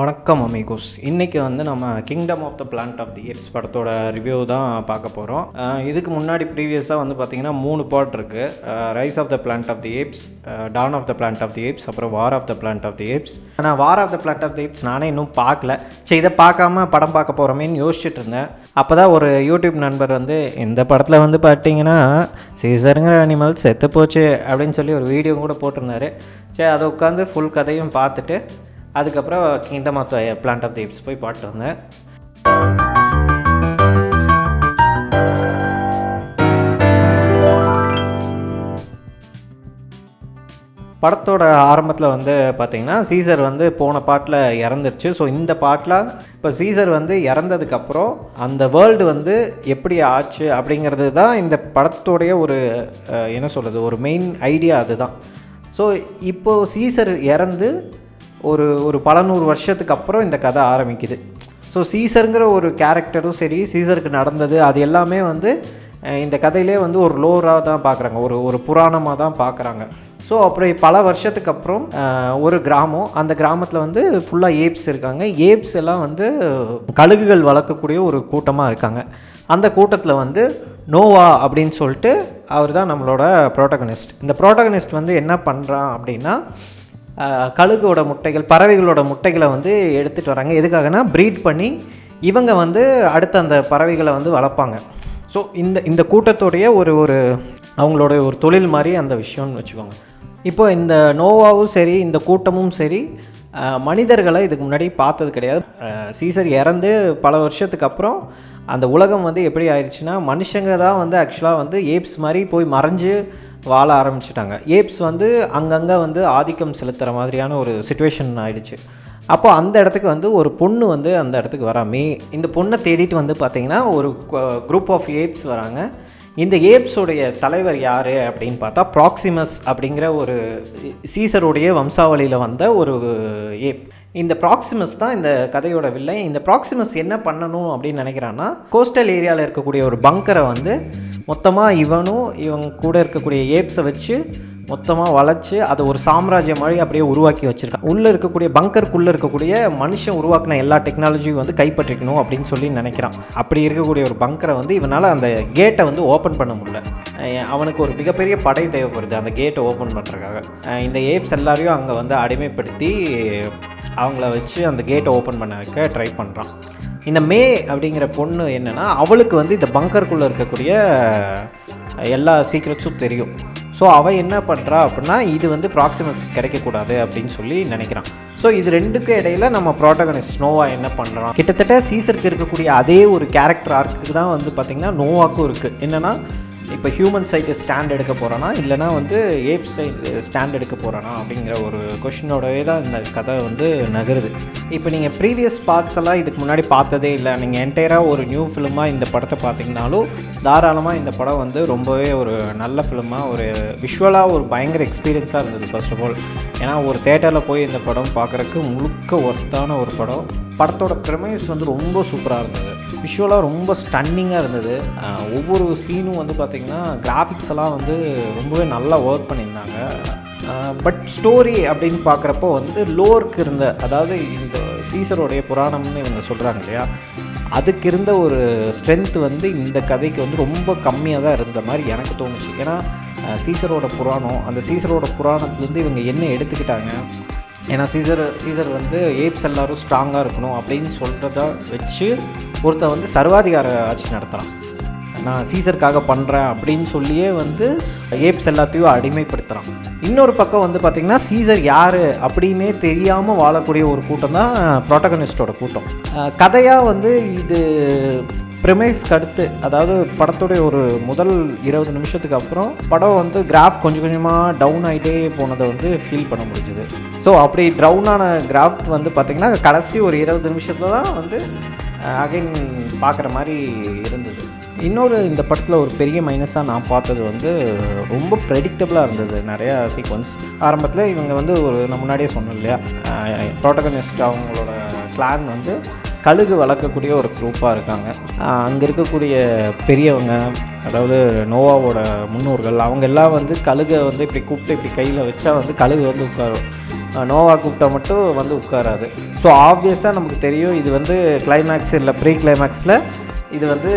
வணக்கம் அமிகோஸ். இன்றைக்கி வந்து நம்ம Kingdom of the plant of the Apes படத்தோட ரிவ்யூ தான் பார்க்க போகிறோம். இதுக்கு முன்னாடி ப்ரீவியஸாக வந்து பார்த்திங்கன்னா 3 பார்ட் இருக்குது. Rise of the plant of the apes, dawn of the plant of the apes, அப்புறம் war of the plant of the apes. நான் war of the plant of the apes நானே இன்னும் பார்க்கல. சரி, இதை பார்க்காம படம் பார்க்க போகிறோமேன்னு யோசிச்சுட்டு இருந்தேன். அப்போ தான் ஒரு யூடியூப் நண்பர் வந்து இந்த படத்தில் வந்து பார்த்தீங்கன்னா சீசருங்கிற அனிமல் செத்து போச்சு அப்படின்னு சொல்லி ஒரு வீடியோ கூட போட்டிருந்தாரு. சரி, அதை உட்காந்து ஃபுல் கதையும் பார்த்துட்டு அதுக்கப்புறம் Kingdom of the plant of the Apes போய் பாட்டு வந்தேன். படத்தோட ஆரம்பத்தில் வந்து பார்த்திங்கன்னா சீசர் வந்து போன பாட்டில் இறந்துருச்சு. ஸோ இந்த பாட்டில் இப்போ சீசர் வந்து இறந்ததுக்கப்புறம் அந்த வேர்ல்டு வந்து எப்படி ஆச்சு அப்படிங்கிறது தான் இந்த படத்தோடைய ஒரு என்ன சொல்கிறது, ஒரு மெயின் ஐடியா அதுதான். ஸோ இப்போது சீசர் இறந்து ஒரு பல நூறு வருஷத்துக்கு அப்புறம் இந்த கதை ஆரம்பிக்குது. ஸோ சீசருங்கிற ஒரு கேரக்டரும் சரி, சீசருக்கு நடந்தது அது எல்லாமே வந்து இந்த கதையிலே வந்து ஒரு லோராக தான் பார்க்குறாங்க, ஒரு புராணமாக தான் பார்க்குறாங்க. ஸோ அப்புறம் பல வருஷத்துக்கு அப்புறம் ஒரு கிராமம், அந்த கிராமத்தில் வந்து ஃபுல்லாக ஏப்ஸ் இருக்காங்க. ஏப்ஸ் எல்லாம் வந்து கழுகுகள் வளர்க்கக்கூடிய ஒரு கூட்டமாக இருக்காங்க. அந்த கூட்டத்தில் வந்து நோவா அப்படின்னு சொல்லிட்டு அவர் தான் நம்மளோட ப்ரோட்டகனிஸ்ட். இந்த ப்ரோட்டகனிஸ்ட் வந்து என்ன பண்ணுறான் அப்படின்னா, கழுகோட முட்டைகள், பறவைகளோட முட்டைகளை வந்து எடுத்துகிட்டு வராங்க. எதுக்காகனா ப்ரீட் பண்ணி இவங்க வந்து அடுத்த அந்த பறவைகளை வந்து வளர்ப்பாங்க. ஸோ இந்த கூட்டத்தோடைய ஒரு அவங்களோட ஒரு தொழில் மாதிரி அந்த விஷயம்னு வச்சுக்கோங்க. இப்போ இந்த நோவாவும் சரி, இந்த கூட்டமும் சரி, மனிதர்களை இதுக்கு முன்னாடி பார்த்தது கிடையாது. சீசர் இறந்து பல வருஷத்துக்கு அப்புறம் அந்த உலகம் வந்து எப்படி ஆயிடுச்சுன்னா, மனுஷங்க தான் வந்து ஆக்சுவலாக வந்து ஏப்ஸ் மாதிரி போய் மறைஞ்சு வாழ ஆரம்பிச்சிட்டாங்க. ஏப்ஸ் வந்து அங்கங்கே வந்து ஆதிக்கம் செலுத்துகிற மாதிரியான ஒரு சிச்சுவேஷன் ஆகிடுச்சு. அப்போது அந்த இடத்துக்கு வந்து ஒரு பொண்ணு வந்து அந்த இடத்துக்கு வராமே. இந்த பொண்ணை தேடிட்டு வந்து பார்த்திங்கன்னா ஒரு குரூப் ஆஃப் ஏப்ஸ் வராங்க. இந்த ஏப்ஸோடைய தலைவர் யார் அப்படின்னு பார்த்தா ப்ராக்சிமஸ் அப்படிங்கிற ஒரு சீசருடைய வம்சாவளியில் வந்த ஒரு ஏப். இந்த ப்ராக்சிமஸ் தான் இந்த கதையோட வில்லை. இந்த ப்ராக்சிமஸ் என்ன பண்ணணும் அப்படின்னு நினைக்கிறான்னா, கோஸ்டல் ஏரியாவில் இருக்கக்கூடிய ஒரு பங்கரை வந்து மொத்தமாக இவங்க கூட இருக்கக்கூடிய ஏப்ஸை வச்சு மொத்தமாக வளைச்சி அதை ஒரு சாம்ராஜ்யம் மாதிரி அப்படியே உருவாக்கி வச்சுருக்கான். உள்ளே இருக்கக்கூடிய பங்கருக்குள்ளே இருக்கக்கூடிய மனுஷன் உருவாக்கின எல்லா டெக்னாலஜியும் வந்து கைப்பற்றிக்கணும் அப்படின்னு சொல்லி நினைக்கிறான். அப்படி இருக்கக்கூடிய ஒரு பங்கரை வந்து இவனால் அந்த கேட்டை வந்து ஓப்பன் பண்ண முடியல. அவனுக்கு ஒரு மிகப்பெரிய படை தேவைப்படுது அந்த கேட்டை ஓப்பன் பண்ணுறதுக்காக. இந்த ஏப்ஸ் எல்லாரையும் அங்கே வந்து அடிமைப்படுத்தி அவங்கள வச்சு அந்த கேட்டை ஓப்பன் பண்ண வைக்க ட்ரை பண்ணுறான். இந்த மே அப்படிங்கிற பொண்ணு என்னென்னா, அவளுக்கு வந்து இந்த பங்கருக்குள்ளே இருக்கக்கூடிய எல்லா சீக்ரெட்ஸும் தெரியும். ஸோ அவள் என்ன பண்ணுறா அப்படின்னா, இது வந்து ப்ராக்சிமஸ் கிடைக்கக்கூடாது அப்படின்னு சொல்லி நினைக்கிறான். ஸோ இது ரெண்டுக்கும் இடையில நம்ம ப்ரோட்டகனிஸ்ட் நோவா என்ன பண்ணுறான், கிட்டத்தட்ட சீசருக்கு இருக்கக்கூடிய அதே ஒரு கேரக்டர் ஆர்க்கு தான் வந்து பார்த்திங்கன்னா நோவாக்கும் இருக்குது. என்னென்னா, இப்போ ஹியூமன் சைடு ஸ்டாண்ட் எடுக்க போகிறானா இல்லைனா வந்து ஏப் சைடு ஸ்டாண்ட் எடுக்க போகிறானா அப்படிங்கிற ஒரு கொஷினோடவே தான் இந்த கதை வந்து நகருது. இப்போ நீங்கள் ப்ரீவியஸ் பார்ட்ஸ் எல்லாம் இதுக்கு முன்னாடி பார்த்ததே இல்லை, நீங்கள் என்டையராக ஒரு நியூ ஃபிலிமாக இந்த படத்தை பார்த்தீங்கனாலும் தாராளமாக இந்த படம் வந்து ரொம்பவே ஒரு நல்ல ஃபிலிமாக, ஒரு விஷுவலாக ஒரு பயங்கர எக்ஸ்பீரியன்ஸாக இருந்தது. ஃபர்ஸ்ட் ஆஃப் ஆல் ஏன்னா ஒரு தேட்டரில் போய் இந்த படம் பார்க்குறதுக்கு முழுக்க ஒர்த்தான ஒரு படம். படத்தோட ப்ரெமைஸ் வந்து ரொம்ப சூப்பராக இருந்தது. விஷுவலாக ரொம்ப ஸ்டன்னிங்காக இருந்தது. ஒவ்வொரு சீனும் வந்து பார்த்திங்கன்னா கிராஃபிக்ஸ் எல்லாம் வந்து ரொம்பவே நல்லா ஒர்க் பண்ணியிருந்தாங்க. பட் ஸ்டோரி அப்படின்னு பார்க்குறப்போ வந்து லோருக்கு இருந்த, அதாவது இந்த சீசருடைய புராணம்னு இவங்க சொல்கிறாங்க இல்லையா, அதுக்கு இருந்த ஒரு ஸ்ட்ரென்த் வந்து இந்த கதைக்கு வந்து ரொம்ப கம்மியாக தான் இருந்த மாதிரி எனக்கு தோணுச்சு. ஏன்னா சீசரோட புராணம், அந்த சீசரோட புராணத்துலேருந்து இவங்க என்ன எடுத்துக்கிட்டாங்க, ஏன்னா சீசர் வந்து ஏப்ஸ் எல்லோரும் ஸ்ட்ராங்காக இருக்கணும் அப்படின்னு சொல்கிறத வச்சு ஒருத்தர் வந்து சர்வாதிகார ஆட்சி நடத்துகிறான். நான் சீசருக்காக பண்ணுறேன் அப்படின்னு சொல்லியே வந்து ஏப்ஸ் எல்லாத்தையும் அடிமைப்படுத்துகிறான். இன்னொரு பக்கம் வந்து பார்த்திங்கன்னா சீசர் யார் அப்படின்னே தெரியாமல் வாழக்கூடிய ஒரு கூட்டம் தான் ப்ரோட்டகனிஸ்டோட கூட்டம். கதையாக வந்து இது ப்ரிமைஸ்க்கு அடுத்து, அதாவது படத்துடைய ஒரு முதல் 20 நிமிஷத்துக்கு அப்புறம் படம் வந்து கிராஃப் கொஞ்சம் கொஞ்சமாக டவுன் ஆகிட்டே போனதை வந்து ஃபீல் பண்ண முடிஞ்சுது. ஸோ அப்படி டவுனான கிராஃப் வந்து பார்த்திங்கன்னா கடைசி ஒரு 20 நிமிஷத்தில் தான் வந்து அகைன் பார்க்குற மாதிரி இருந்தது. இன்னொரு இந்த படத்தில் ஒரு பெரிய மைனஸாக நான் பார்த்தது வந்து ரொம்ப ப்ரெடிக்டபுளாக இருந்தது நிறையா சீக்வன்ஸ். ஆரம்பத்தில் இவங்க வந்து நான் முன்னாடியே சொன்னோம் இல்லையா, ப்ரோட்டகனிஸ்ட் அவங்களோட கிளான் வந்து கழுகு வளர்க்கக்கூடிய ஒரு குரூப்பாக இருக்காங்க. அங்கே இருக்கக்கூடிய பெரியவங்க, அதாவது நோவாவோட முன்னோர்கள், அவங்க எல்லாம் வந்து கழுகை வந்து இப்படி கூப்பிட்டு இப்படி கையில் வச்சா வந்து கழுகு வந்து உட்காரும். நோவா கூப்பிட்டா மட்டும் வந்து உட்காராது. ஸோ ஆப்வியஸாக நமக்கு தெரியும் இது வந்து கிளைமேக்ஸ் இல்லை ப்ரீ கிளைமேக்ஸில் இது வந்து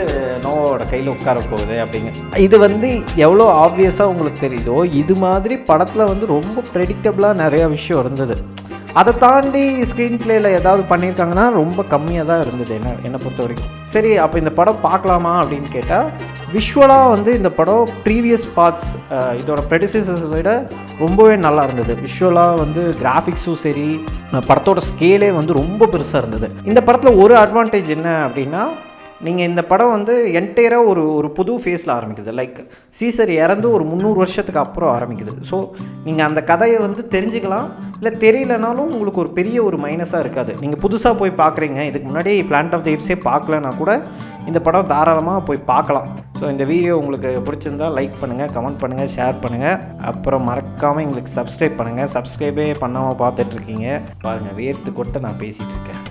நோவாவோட கையில் உட்கார போகுது அப்படிங்க. இது வந்து எவ்வளோ ஆப்வியஸாக உங்களுக்கு தெரியுதோ இது மாதிரி படத்தில் வந்து ரொம்ப ப்ரெடிக்டபுளாக நிறையா விஷயம் இருந்தது. அதை தாண்டி ஸ்க்ரீன் பிளேயில் ஏதாவது பண்ணியிருக்காங்கன்னா ரொம்ப கம்மியாக தான் இருந்தது என்னை பொறுத்த வரைக்கும். சரி, அப்போ இந்த படம் பார்க்கலாமா அப்படின்னு கேட்டால், விஷுவலாக வந்து இந்த படம் ப்ரீவியஸ் பார்ட்ஸ் இதோட ப்ரெடிசஸர்ஸை விட ரொம்பவே நல்லா இருந்தது. விஷுவலாக வந்து கிராஃபிக்ஸும் சரி, படத்தோட ஸ்கேலே வந்து ரொம்ப பெருசாக இருந்தது. இந்த படத்தில் ஒரு அட்வான்டேஜ் என்ன அப்படின்னா, நீங்கள் இந்த படம் வந்து என்டையராக ஒரு புது ஃபேஸில் ஆரம்பிக்குது. லைக் சீசர் இறந்து ஒரு 300 வருஷத்துக்கு அப்புறம் ஆரம்பிக்குது. ஸோ நீங்கள் அந்த கதையை வந்து தெரிஞ்சுக்கலாம், இல்லை தெரியலனாலும் உங்களுக்கு ஒரு பெரிய ஒரு மைனஸாக இருக்காது. நீங்கள் புதுசாக போய் பார்க்குறீங்க, இதுக்கு முன்னாடி பிளானட் ஆஃப் தி ஏப்ஸே பார்க்கலன்னா கூட இந்த படம் தாராளமாக போய் பார்க்கலாம். ஸோ இந்த வீடியோ உங்களுக்கு பிடிச்சிருந்தால் லைக் பண்ணுங்கள், கமெண்ட் பண்ணுங்கள், ஷேர் பண்ணுங்கள். அப்புறம் மறக்காமல் எங்களுக்கு சப்ஸ்கிரைப் பண்ணுங்கள். சப்ஸ்கிரைபே பண்ணாமல் பார்த்துட்ருக்கீங்க பாருங்கள், வேர்த்து கொட்ட நான் பேசிகிட்டு இருக்கேன்.